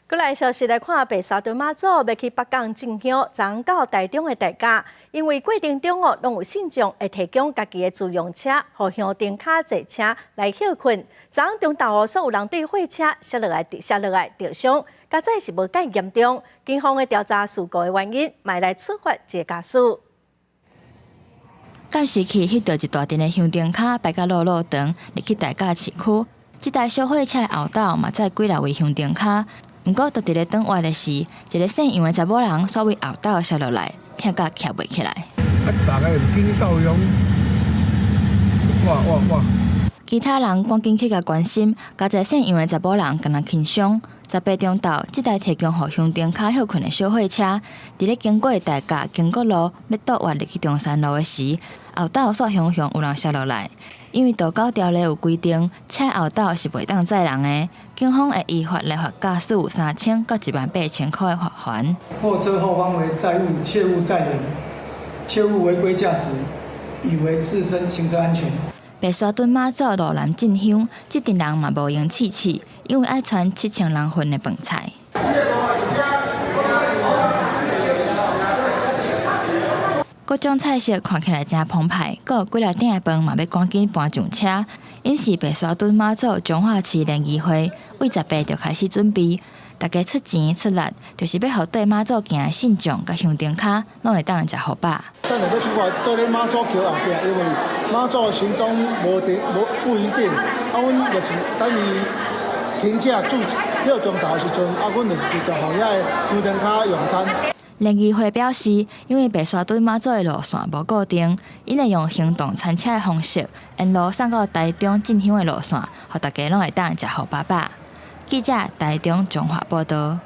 过来消息来看，白沙屯妈祖要去北港进香，昨到台中的大家，因为过程中拢有信众会提供家己的自用车，互香灯卡坐车来休困。昨中昼所有人对货车摔落来着伤，加在是无介严重。警方会调查事故的原因，卖来处罚这家属。暂时去迄道一大阵的香灯卡摆甲路长，入去大甲市区。这台小货车的后斗嘛载几位香灯卡。不过，就伫咧转弯的时，一个姓杨的查某人所谓后斗摔落来，疼甲徛袂起来。大家紧到用，哇！其他人赶紧去甲关心，加在姓杨的查某人敢若轻伤。18中昼，这台提供互香灯卡休困的小货车，伫咧经过的大甲经国路要倒弯入去中山路的时，后斗煞有人摔落来。因为道交条例有规定，车后斗是袂当载人的，警方会依法来罚驾驶3000到18000块的罚款。货车后方为载物，切勿载人，切勿违规驾驶，以为自身行车安全。白沙屯妈祖路南进香，这阵人嘛无闲试试，因为爱传7000人份的饭菜。各种菜色看起来真澎湃，阁有几粒鼎的饭嘛要赶紧搬上车。因是白沙屯妈祖彰化市联谊会，为18就开始准备，大家出钱出力，就是要互对妈祖行的信众甲香灯卡，拢会当食好饱。咱能够出发到咧妈祖桥后壁，因为妈祖行踪不一定，阮就是等伊停车住6钟头的时阵，阮就是直接互遐个香灯卡用餐。联谊会表示，因为白沙屯妈祖的路线无固定，因会用行动餐车的方式，沿路送到台中进香的路线，互大家拢会当食好饱饱。记者台中彰化报道。